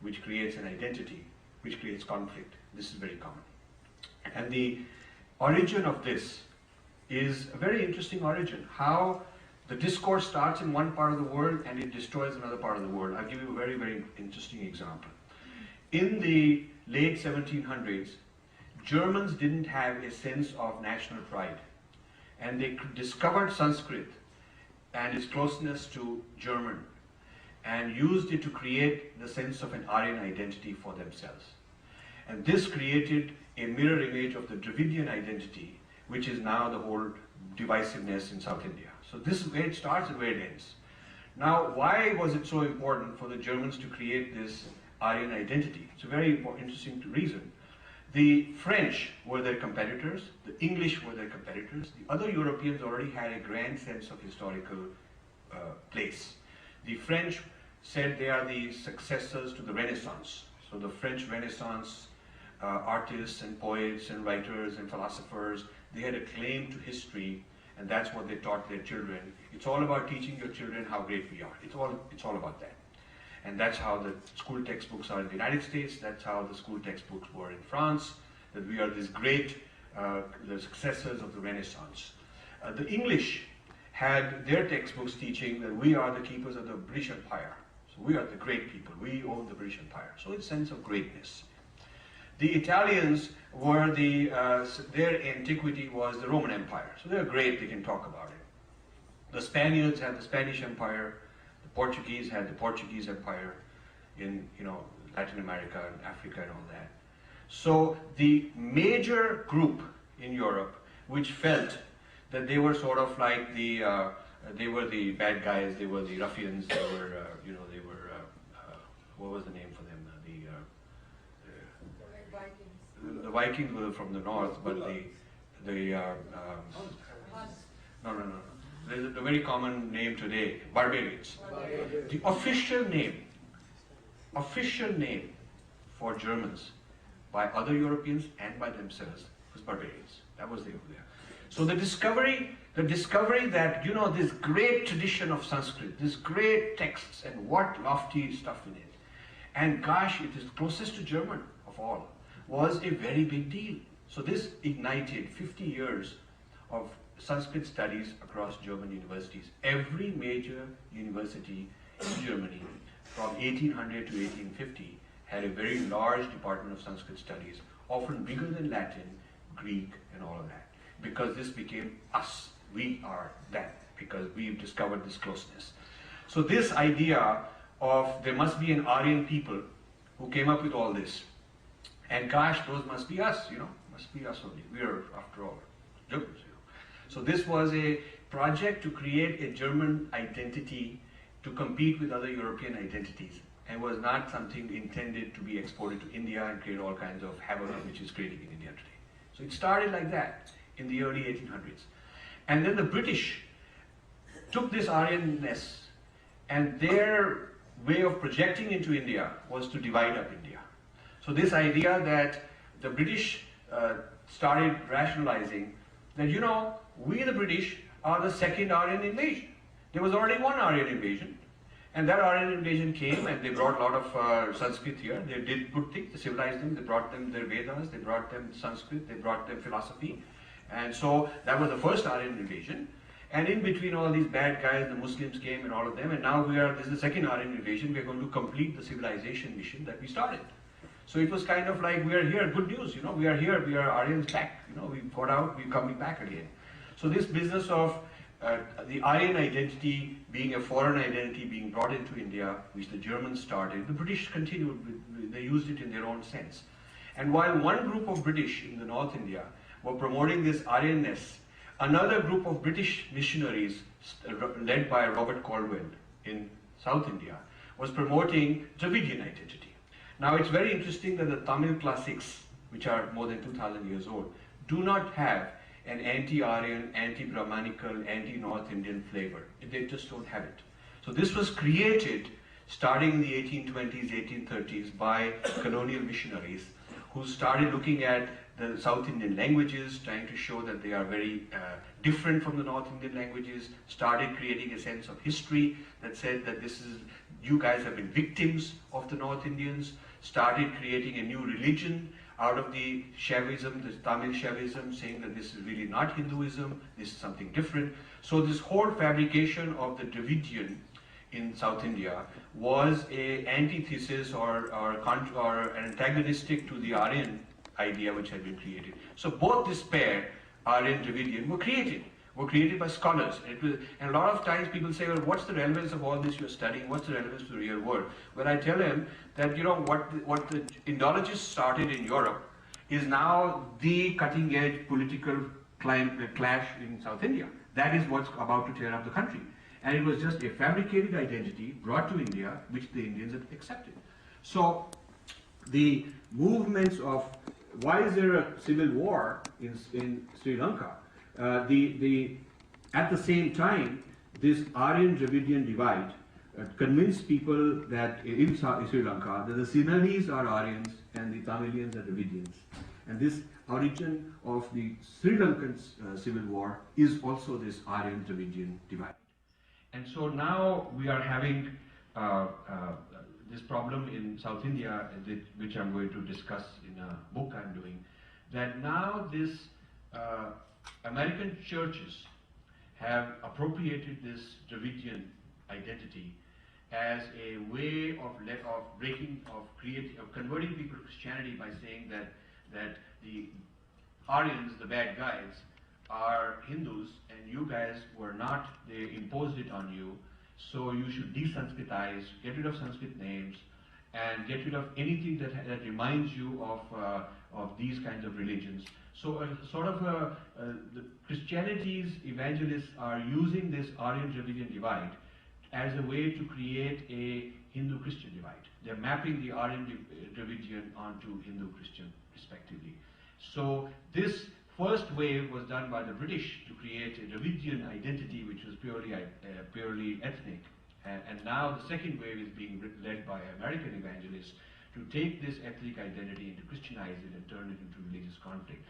which creates an identity, which creates conflict. This is very common. And the origin of this is a very interesting origin. How the discourse starts in one part of the world and it destroys another part of the world. I'll give you a very, very interesting example. In the late 1700s, Germans didn't have a sense of national pride. And they discovered Sanskrit and its closeness to German and used it to create the sense of an Aryan identity for themselves. And this created a mirror image of the Dravidian identity, which is now the whole divisiveness in South India. So this is where it starts and where it ends. Now, why was it so important for the Germans to create this Aryan identity? It's a very interesting reason. The French were their competitors, the English were their competitors, the other Europeans already had a grand sense of historical place. The French said they are the successors to the Renaissance. So the French Renaissance artists and poets and writers and philosophers, they had a claim to history, and that's what they taught their children. It's all about teaching your children how great we are. It's all about that. And that's how the school textbooks are in the United States, that's how the school textbooks were in France, that we are this great, the successors of the Renaissance. The English had their textbooks teaching that we are the keepers of the British Empire. So we are the great people, we own the British Empire. So it's a sense of greatness. The Italians were their antiquity was the Roman Empire. So they're great, they can talk about it. The Spaniards had the Spanish Empire, the Portuguese had the Portuguese Empire in Latin America and Africa and all that. So the major group in Europe which felt that they were sort of like they were the bad guys, they were the ruffians, they were what was the name for them? The Vikings were from the north, but no. There's a very common name today, barbarians. The official name for Germans by other Europeans and by themselves was barbarians. That was there. So the discovery that this great tradition of Sanskrit, this great texts and what lofty stuff in it, and gosh, it is closest to German of all, was a very big deal. So this ignited 50 years of Sanskrit studies across German universities. Every major university in Germany from 1800 to 1850 had a very large department of Sanskrit studies, often bigger than Latin, Greek, and all of that. Because this became us. We are that, because we've discovered this closeness. So this idea of there must be an Aryan people who came up with all this. And gosh, those must be us, must be us only. We are, after all, Germans, So this was a project to create a German identity to compete with other European identities, and was not something intended to be exported to India and create all kinds of havoc which is creating in India today. So it started like that in the early 1800s. And then the British took this Aryanness, and their way of projecting into India was to divide up India. So this idea that the British started rationalizing that, we the British are the second Aryan invasion. There was already one Aryan invasion, and that Aryan invasion came and they brought a lot of Sanskrit here. They did good things, they civilized them, they brought them their Vedas, they brought them Sanskrit, they brought them philosophy. And so that was the first Aryan invasion. And in between all these bad guys, the Muslims came and all of them, and now this is the second Aryan invasion. We're going to complete the civilization mission that we started. So it was kind of like, we are here, good news, we are here, we are Aryans back, we got out, we're coming back again. So this business of the Aryan identity being a foreign identity being brought into India, which the Germans started, the British continued, they used it in their own sense. And while one group of British in the North India were promoting this Aryanness, another group of British missionaries, led by Robert Caldwell in South India, was promoting Dravidian identity. Now it's very interesting that the Tamil classics, which are more than 2,000 years old, do not have an anti-Aryan, anti-Brahmanical, anti-North Indian flavor. They just don't have it. So this was created starting in the 1820s, 1830s by colonial missionaries who started looking at the South Indian languages, trying to show that they are very different from the North Indian languages, started creating a sense of history that said that you guys have been victims of the North Indians, started creating a new religion out of the Shaivism, this Tamil Shaivism, saying that this is really not Hinduism, this is something different. So this whole fabrication of the Dravidian in South India was a antithesis or antagonistic to the Aryan idea which had been created. So both this pair, Aryan Dravidian, were created by scholars. And a lot of times people say, well, what's the relevance of all this you're studying? What's the relevance to the real world? Well, I tell them that, you know, what the Indologists started in Europe is now the cutting edge political clash in South India. That is what's about to tear up the country. And it was just a fabricated identity brought to India, which the Indians had accepted. So the movements of, why is there a civil war in Sri Lanka? At the same time, this Aryan Dravidian divide convinced people that in Sri Lanka that the Sinhalese are Aryans and the Tamilians are Dravidians. And this origin of the Sri Lankan civil war is also this Aryan Dravidian divide. And so now we are having this problem in South India, which I'm going to discuss in a book I'm doing, that now this American churches have appropriated this Dravidian identity as a way of converting people to Christianity by saying that the Aryans, the bad guys, are Hindus and you guys were not. They imposed it on you, so you should desanskritize, get rid of Sanskrit names, and get rid of anything that reminds you of these kinds of religions. So the Christianity's evangelists are using this Aryan Dravidian divide as a way to create a Hindu-Christian divide. They're mapping the Aryan Dravidian onto Hindu-Christian respectively. So this first wave was done by the British to create a Dravidian identity which was purely ethnic. And now the second wave is being led by American evangelists to take this ethnic identity and to Christianize it and turn it into religious conflict.